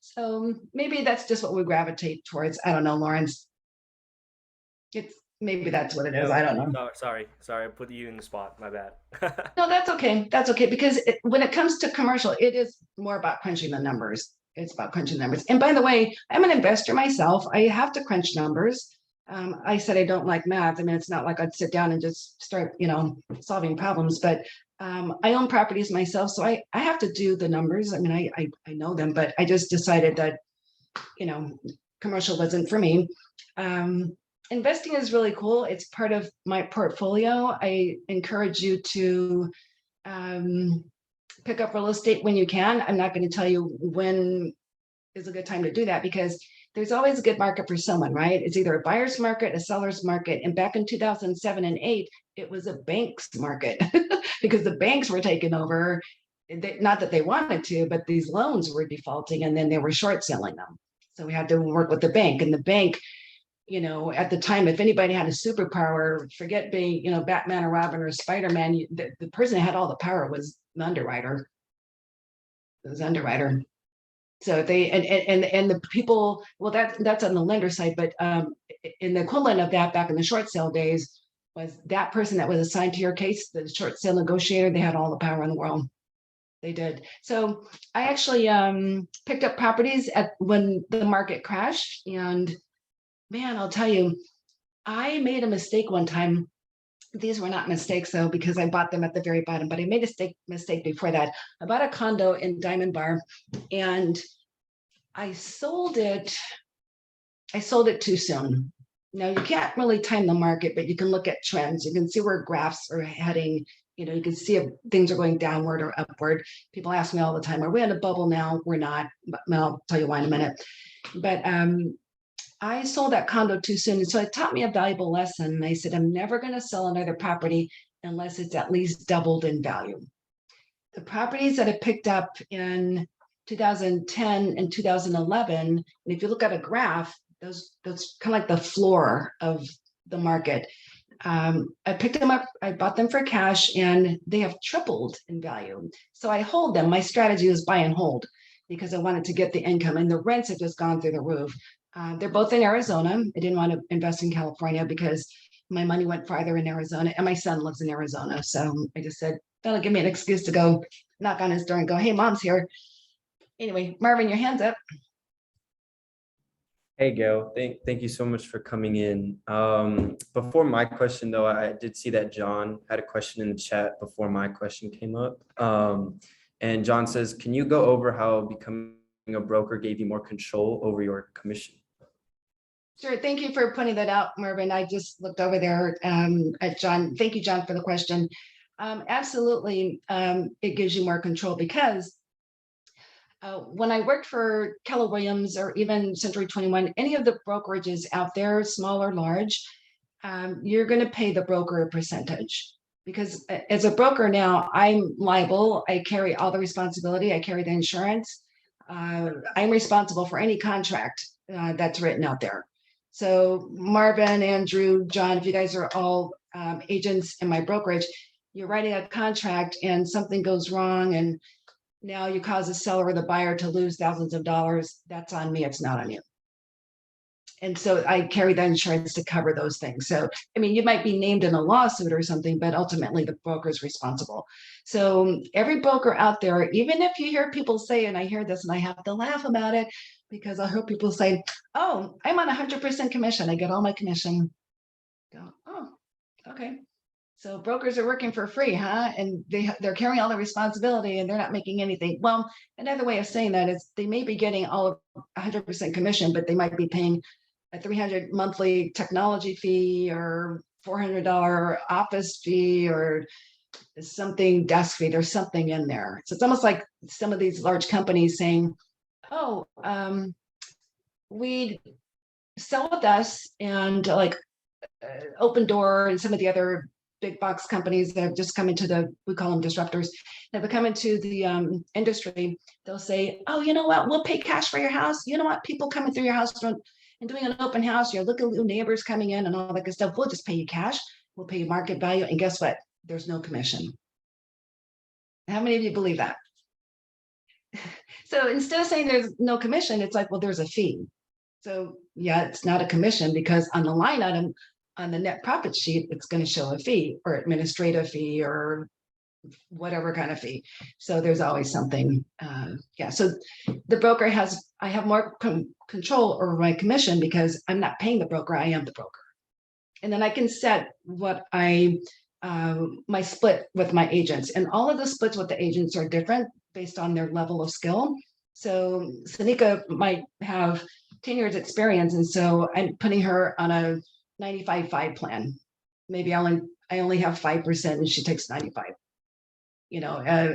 So maybe that's just what we gravitate towards. I don't know, Lawrence. Maybe that's what it is. I don't know. Sorry, I put you in the spot. My bad. No, that's okay. That's okay because when it comes to commercial, it is more about crunching the numbers. It's about crunching numbers. And by the way, I'm an investor myself. I have to crunch numbers. I said I don't like math. I mean, it's not like I'd sit down and just start, solving problems. But I own properties myself, so I have to do the numbers. I mean, I know them, but I just decided that, commercial wasn't for me. Investing is really cool. It's part of my portfolio. I encourage you to pick up real estate when you can. I'm not going to tell you when is a good time to do that because there's always a good market for someone, right? It's either a buyer's market, a seller's market. And back in 2007 and 8, it was a bank's market because the banks were taking over. Not that they wanted to, but these loans were defaulting and then they were short selling them. So we had to work with the bank, and the bank, at the time, if anybody had a superpower, forget being, Batman or Robin or Spider-Man, the person that had all the power was the underwriter. It was underwriter. So they and the people, well, that's on the lender side, but in the equivalent of that back in the short sale days was that person that was assigned to your case, the short sale negotiator. They had all the power in the world. They did. So I actually picked up properties when the market crashed, and man, I'll tell you, I made a mistake one time. These were not mistakes though, because I bought them at the very bottom, but I made a mistake before that. I bought a condo in Diamond Bar and I sold it too soon. Now you can't really time the market, but you can look at trends. You can see where graphs are heading. You can see if things are going downward or upward. People ask me all the time, are we in a bubble now? We're not, but I'll tell you why in a minute. But I sold that condo too soon. And so it taught me a valuable lesson. And I said, I'm never going to sell another property unless it's at least doubled in value. The properties that I picked up in 2010 and 2011, and if you look at a graph, those kind of like the floor of the market. I picked them up, I bought them for cash, and they have tripled in value. So I hold them. My strategy is buy and hold because I wanted to get the income, and the rents have just gone through the roof. They're both in Arizona. I didn't want to invest in California because my money went farther in Arizona, and my son lives in Arizona. So I just said, that'll give me an excuse to go knock on his door and go, hey, mom's here. Anyway, Marvin, your hand's up. Hey, Gayle, thank you so much for coming in. Before my question, though, I did see that John had a question in the chat before my question came up. And John says, can you go over how becoming a broker gave you more control over your commission? Sure. Thank you for pointing that out, Marvin. I just looked over there at John. Thank you, John, for the question. Absolutely, it gives you more control because when I worked for Keller Williams or even Century 21, any of the brokerages out there, small or large, you're going to pay the broker a percentage. Because as a broker now, I'm liable. I carry all the responsibility. I carry the insurance. I'm responsible for any contract that's written out there. So Marvin, Andrew, John, if you guys are all agents in my brokerage, you're writing a contract and something goes wrong and now you cause the seller or the buyer to lose thousands of dollars. That's on me. It's not on you. And so I carry that insurance to cover those things. So, I mean, you might be named in a lawsuit or something, but ultimately the broker is responsible. So every broker out there, even if you hear people say, and I hear this and I have to laugh about it because I hear people say, oh, I'm on 100% commission. I get all my commission. Go, oh, okay. So brokers are working for free, huh? And they're carrying all the responsibility and they're not making anything. Well, another way of saying that is they may be getting all of 100% commission, but they might be paying a $300 monthly technology fee or $400 office fee or something desk fee. There's something in there. So it's almost like some of these large companies saying, oh, we sell with us and like Open Door and some of the other big box companies that have just come into we call them disruptors, that have come into the industry. They'll say, oh, you know what, we'll pay cash for your house. You know what, people coming through your house and doing an open house, you're looking at neighbors coming in and all that good stuff. We'll just pay you cash. We'll pay you market value. And guess what? There's no commission. How many of you believe that? So instead of saying there's no commission, it's like, well, there's a fee. So yeah, it's not a commission because on the line item, on the net profit sheet, it's going to show a fee or administrative fee or whatever kind of fee. So there's always something. Yeah. So the broker I have more control over my commission because I'm not paying the broker. I am the broker. And then I can set what my split with my agents, and all of the splits with the agents are different based on their level of skill. So Sanika might have 10 years experience. And so I'm putting her on a 95-5 plan. Maybe I only have 5% and she takes 95. You know,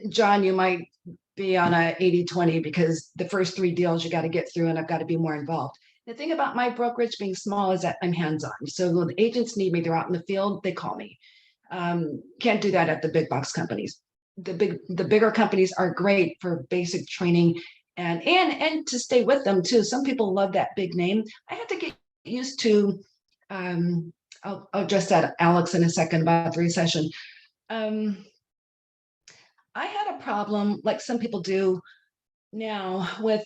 John, you might be on a 80-20 because the first 3 deals you got to get through and I've got to be more involved. The thing about my brokerage being small is that I'm hands-on. So when the agents need me, they're out in the field, they call me. Can't do that at the big box companies. The bigger companies are great for basic training and to stay with them too. Some people love that big name. I had to get used to, I'll address that, Alex, in a second about the recession. I had a problem, like some people do now, with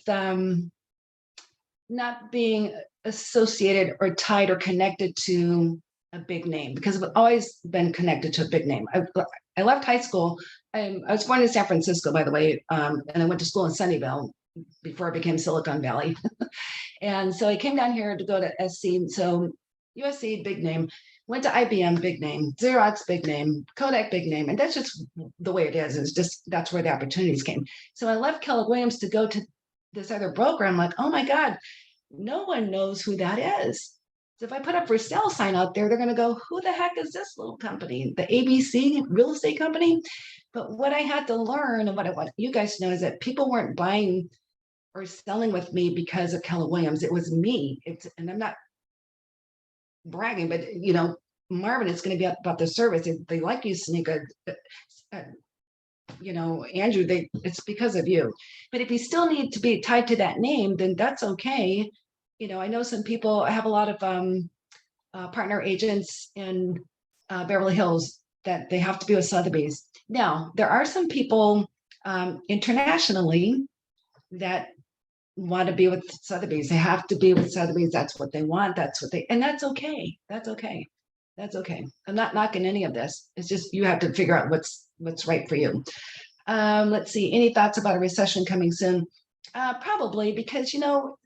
not being associated or tied or connected to a big name because I've always been connected to a big name. I left high school. I was born in San Francisco, by the way, and I went to school in Sunnyvale before I became Silicon Valley. And so I came down here to go to SC. So USC, big name. Went to IBM, big name. Xerox, big name. Kodak, big name. And that's just the way it is. It's just, that's where the opportunities came. So I left Keller Williams to go to this other broker. I'm like, oh my God, no one knows who that is. So if I put up for sale sign out there, they're going to go, who the heck is this little company? The ABC real estate company? But what I had to learn and what I want you guys to know is that people weren't buying or selling with me because of Keller Williams. It was me. And I'm not bragging, but you know, Marvin, it's going to be about the service. They like you, Sanika. You know, Andrew, it's because of you. But if you still need to be tied to that name, then that's okay. You know, I know some people have a lot of partner agents in Beverly Hills that they have to be with Sotheby's. Now, there are some people internationally that want to be with Sotheby's. They have to be with Sotheby's. That's what they want. And that's okay. That's okay. That's okay. I'm not knocking any of this. It's just you have to figure out what's right for you. Let's see. Any thoughts about a recession coming soon? Probably, because you know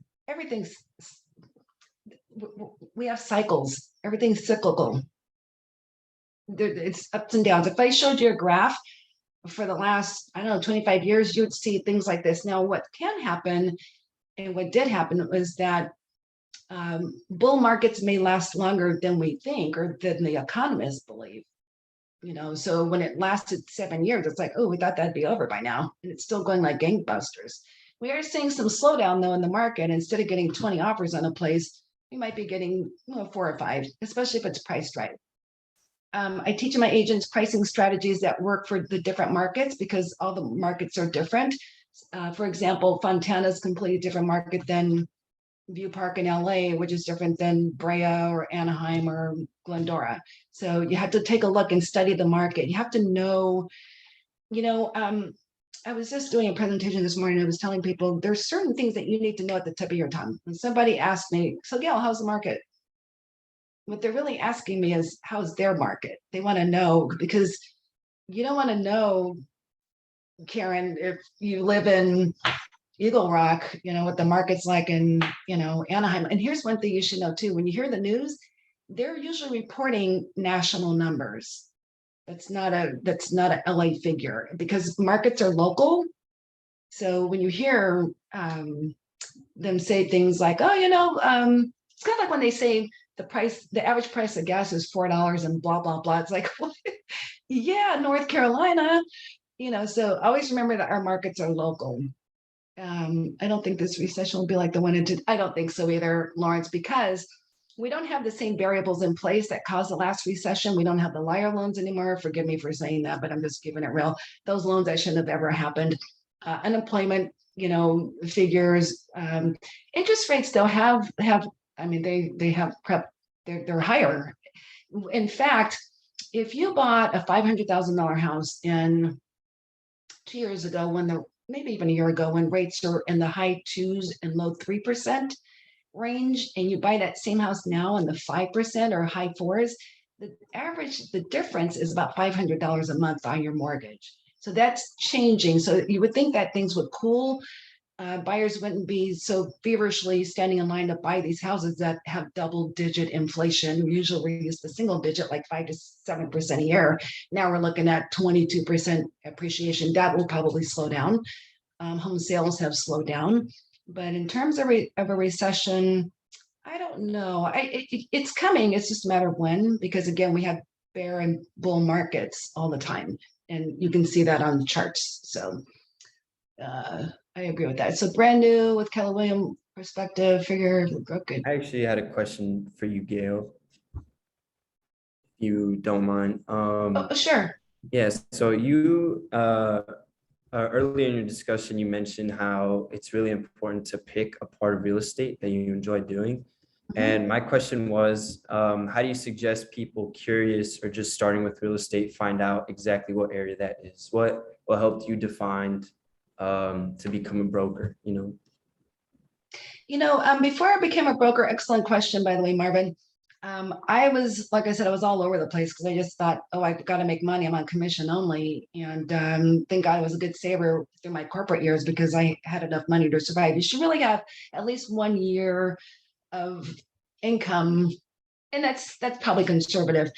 we have cycles. Everything's cyclical. It's ups and downs. If I showed you a graph for the last, I don't know, 25 years, you would see things like this. Now, what can happen, and what did happen, was that bull markets may last longer than we think or than the economists believe. You know, so when it lasted 7 years, it's like, oh, we thought that'd be over by now. And it's still going like gangbusters. We are seeing some slowdown though in the market. Instead of getting 20 offers on a place, you might be getting 4 or 5, especially if it's priced right. I teach my agents pricing strategies that work for the different markets because all the markets are different. For example, Fontana is a completely different market than View Park in LA, which is different than Brea or Anaheim or Glendora. So you have to take a look and study the market. You have to know, I was just doing a presentation this morning. I was telling people there's certain things that you need to know at the tip of your tongue. When somebody asked me, so Gayle, how's the market? What they're really asking me is, how's their market? They want to know, because you don't want to know, Karen, if you live in Eagle Rock, what the market's like in, Anaheim. And here's one thing you should know too. When you hear the news, they're usually reporting national numbers. That's not a LA figure because markets are local. So when you hear them say things like, oh, it's kind of like when they say the average price of gas is $4 and blah, blah, blah. It's like, what? Yeah, North Carolina, so always remember that our markets are local. I don't think this recession will be like the one I don't think so either, Lawrence, because we don't have the same variables in place that caused the last recession. We don't have the liar loans anymore. Forgive me for saying that, but I'm just keeping it real. Those loans that shouldn't have ever happened. Unemployment, figures, interest rates still have, they have prep, they're higher. In fact, if you bought a $500,000 house 2 years ago, maybe even a year ago, when rates are in the high 2s and low 3% range, and you buy that same house now in the 5% or high 4s, the difference is about $500 a month on your mortgage. So that's changing. So you would think that things would cool. Buyers wouldn't be so feverishly standing in line to buy these houses that have double-digit inflation. Usually we're used to single digit, like 5 to 7% a year. Now we're looking at 22% appreciation. That will probably slow down. Home sales have slowed down. But in terms of a recession, I don't know. It's coming. It's just a matter of when, because again, we have bear and bull markets all the time. And you can see that on the charts. So I agree with that. So brand new with Keller Williams perspective, figure good. I actually had a question for you, Gayle, if you don't mind. Sure. Yes. So you earlier in your discussion, you mentioned how it's really important to pick a part of real estate that you enjoy doing. And my question was, how do you suggest people curious or just starting with real estate find out exactly what area that is? What helped you define to become a broker? Before I became a broker, excellent question, by the way, Marvin. I was, like I said, I was all over the place because I just thought, oh, I've got to make money. I'm on commission only. And thank God I was a good saver through my corporate years because I had enough money to survive. You should really have at least 1 year of income. And that's probably conservative.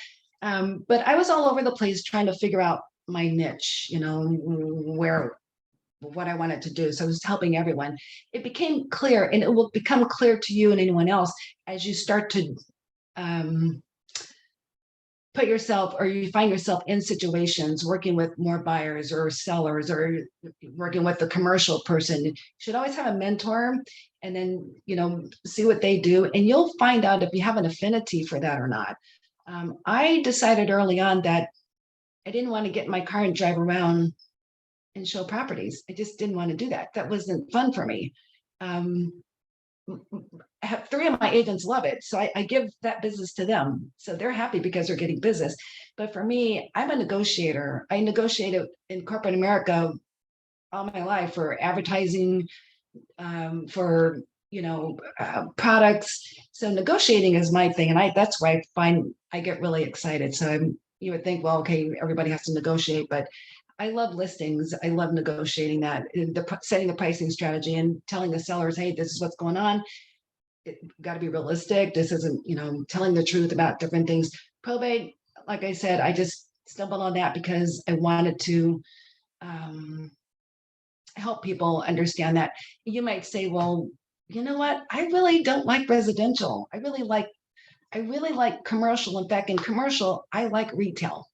But I was all over the place trying to figure out my niche, what I wanted to do. So I was helping everyone. It became clear, and it will become clear to you and anyone else as you start to put yourself, or you find yourself in situations working with more buyers or sellers or working with the commercial person. You should always have a mentor and then, see what they do. And you'll find out if you have an affinity for that or not. I decided early on that I didn't want to get in my car and drive around and show properties. I just didn't want to do that. That wasn't fun for me. I have 3 of my agents love it. So I give that business to them. So they're happy because they're getting business. But for me, I'm a negotiator. I negotiated in corporate America all my life for advertising, for, products. So negotiating is my thing. And that's why I get really excited. So you would think, well, okay, everybody has to negotiate, but I love listings. I love negotiating that, setting the pricing strategy and telling the sellers, hey, this is what's going on. Got to be realistic. This isn't, telling the truth about different things. Probate, like I said, I just stumbled on that because I wanted to help people understand that. You might say, well, you know what? I really don't like residential. I really like commercial. In fact, in commercial, I like retail.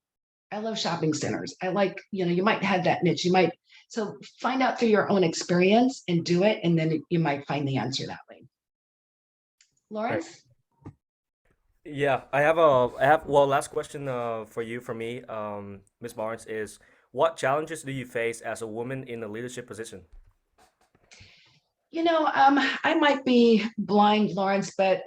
I love shopping centers. I like, you might have that niche. So find out through your own experience and do it. And then you might find the answer that way. Lawrence? Yeah, well, last question for you, for me, Ms. Barnes, is what challenges do you face as a woman in a leadership position? I might be blind, Lawrence, but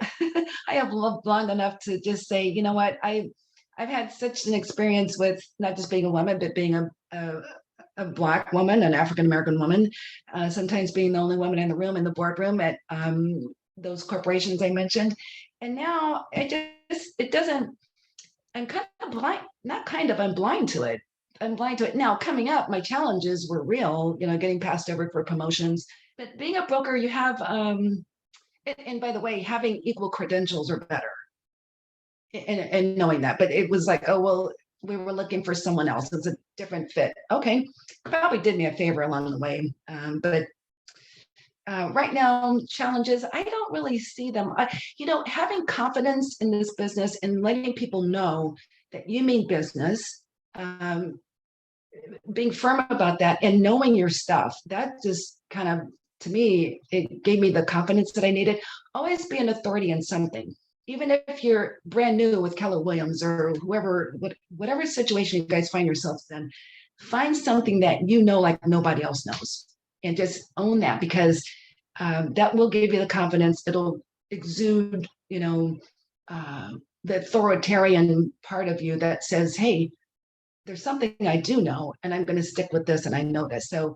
I have lived long enough to just say, you know what, I've had such an experience with not just being a woman, but being a Black woman, an African American woman, sometimes being the only woman in the room, in the boardroom at those corporations I mentioned. And now it doesn't, I'm kind of blind, not kind of, I'm blind to it. I'm blind to it. Now, coming up, my challenges were real, getting passed over for promotions. But being a broker, you have, and by the way, having equal credentials are better, and knowing that. But it was like, oh, well, we were looking for someone else. It's a different fit. Okay, probably did me a favor along the way. But right now, challenges, I don't really see them. Having confidence in this business and letting people know that you mean business, um, being firm about that and knowing your stuff, that just kind of, to me, it gave me the confidence that I needed. Always be an authority in something. Even if you're brand new with Keller Williams or whoever, whatever situation you guys find yourselves in, find something that you know like nobody else knows and just own that, because that will give you the confidence. It'll exude, uh, the authoritarian part of you that says, hey, there's something I do know, and I'm going to stick with this, and I know this. So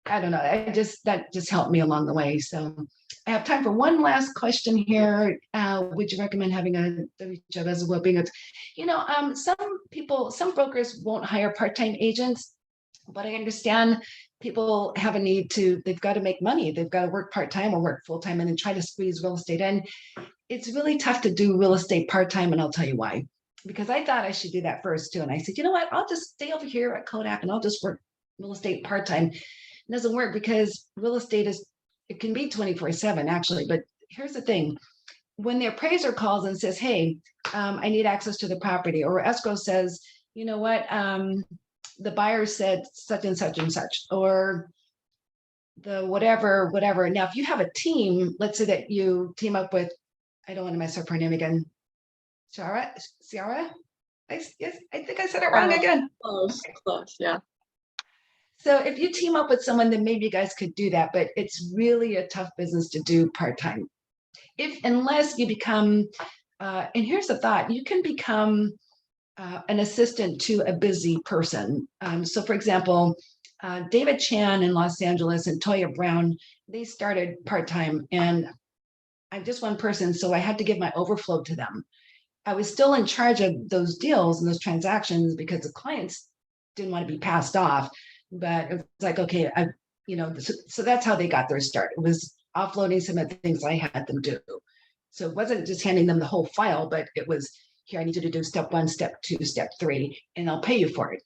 I don't know. That just helped me along the way. So I have time for one last question here. Would you recommend having a WHS as well being some brokers won't hire part-time agents, but I understand people have a need to, they've got to make money. They've got to work part-time or work full-time and then try to squeeze real estate in. It's really tough to do real estate part-time, and I'll tell you why. Because I thought I should do that first too. And I said, you know what, I'll just stay over here at Kodak and I'll just work real estate part-time. It doesn't work because real estate it can be 24/7 actually. But here's the thing. When the appraiser calls and says, hey, I need access to the property, or escrow says, you know what, the buyer said such and such and such, or the whatever. Now, if you have a team, let's say that you team up with, I don't want to mess up her name again, Ciara? Yes, I think I said it wrong again. Close, yeah. So if you team up with someone, then maybe you guys could do that, but it's really a tough business to do part-time. Unless you become, and here's the thought, you can become an assistant to a busy person. So for example, David Chan in Los Angeles and Toya Brown, they started part-time, and I'm just one person, so I had to give my overflow to them. I was still in charge of those deals and those transactions because the clients didn't want to be passed off. But it was like, okay, so that's how they got their start. It was offloading some of the things I had them do. So it wasn't just handing them the whole file, but it was, here, I need you to do step 1, step 2, step 3, and I'll pay you for it.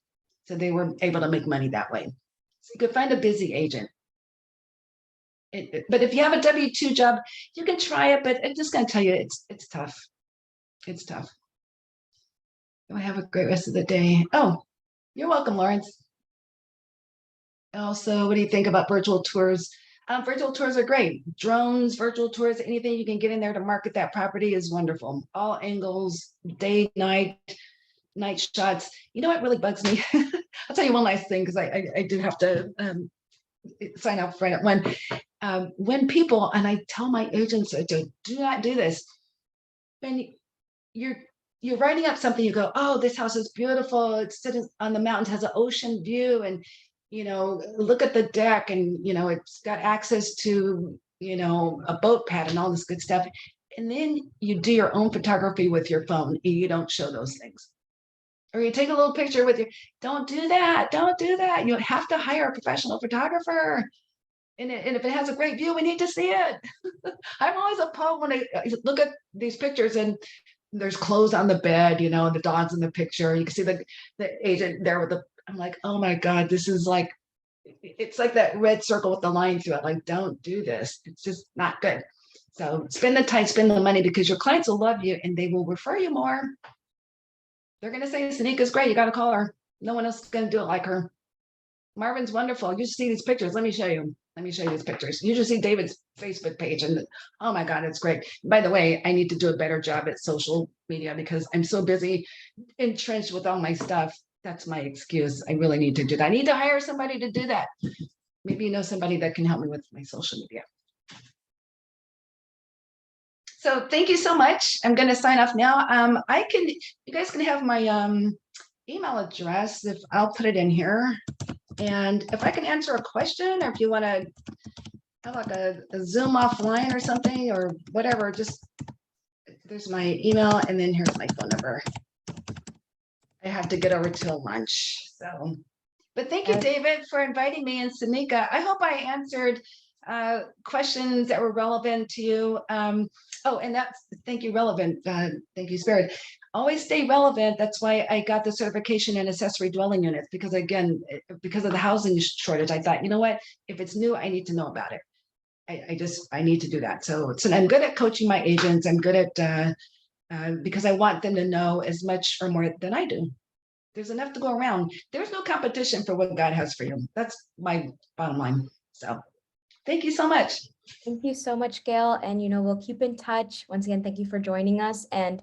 So they were able to make money that way. So you could find a busy agent. But if you have a W-2 job, you can try it, but I'm just going to tell you, it's tough. It's tough. I have a great rest of the day. Oh, you're welcome, Lawrence. Also, what do you think about virtual tours? Virtual tours are great. Drones, virtual tours, anything you can get in there to market that property is wonderful. All angles, day, night shots. You know what really bugs me? I'll tell you one last thing, because I do have to sign off right at one. When people, and I tell my agents, do not do this. When you're writing up something, you go, oh, this house is beautiful. It's sitting on the mountains, has an ocean view, and look at the deck, and it's got access to a boat pad and all this good stuff. And then you do your own photography with your phone and you don't show those things. Or you take a little picture with your, don't do that. You have to hire a professional photographer. And if it has a great view, we need to see it. I'm always appalled when I look at these pictures and there's clothes on the bed, the dog's in the picture. You can see the agent there with I'm like, oh my God, this is like, it's like that red circle with the line through it. Like, don't do this. It's just not good. So spend the time, spend the money, because your clients will love you and they will refer you more. They're going to say, Sanika's great. You got to call her. No one else is going to do it like her. Marvin's wonderful. You see these pictures. Let me show you. Let me show you these pictures. You just see David's Facebook page and oh my God, it's great. By the way, I need to do a better job at social media because I'm so busy entrenched with all my stuff. That's my excuse. I really need to do that. I need to hire somebody to do that. Maybe you know somebody that can help me with my social media. So thank you so much. I'm going to sign off now. You guys can have my email address if I'll put it in here. And if I can answer a question, or if you want to have like a Zoom offline or something or whatever, just there's my email and then here's my phone number. I have to get over to lunch. So, but thank you, David, for inviting me, and Samika. I hope I answered questions that were relevant to you. Oh, and thank you, relevant. Thank you, Spirit. Always stay relevant. That's why I got the certification in accessory dwelling units, because again, because of the housing shortage, I thought, you know what, if it's new, I need to know about it. I need to do that. So I'm good at coaching my agents. I'm good at, because I want them to know as much or more than I do. There's enough to go around. There's no competition for what God has for you. That's my bottom line. So thank you so much. Thank you so much, Gayle. And, we'll keep in touch. Once again, thank you for joining us. And,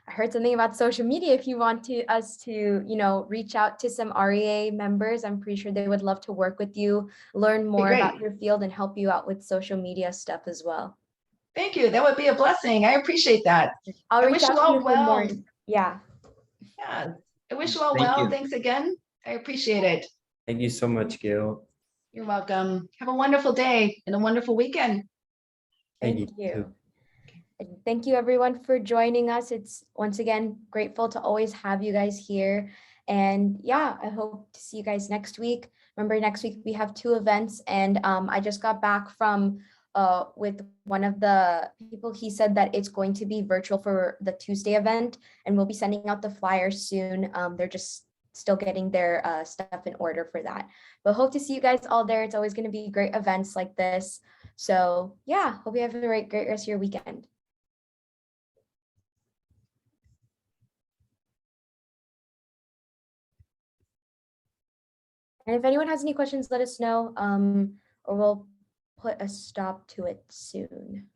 I heard something about social media. If you want us to, reach out to some REA members, I'm pretty sure they would love to work with you, learn more about your field, and help you out with social media stuff as well. Thank you. That would be a blessing. I appreciate that. I wish you all well. More. Yeah. Yeah. I wish you all well. Thanks again. I appreciate it. Thank you so much, Gayle. You're welcome. Have a wonderful day and a wonderful weekend. Thank you. And thank you everyone for joining us. It's once again grateful to always have you guys here. And yeah, I hope to see you guys next week. Remember, next week we have 2 events, and I just got back from with one of the people. He said that it's going to be virtual for the Tuesday event, and we'll be sending out the flyers soon. They're just still getting their stuff in order for that. But hope to see you guys all there. It's always going to be great events like this. So yeah, hope you have a great rest of your weekend. And if anyone has any questions, let us know, or we'll put a stop to it soon.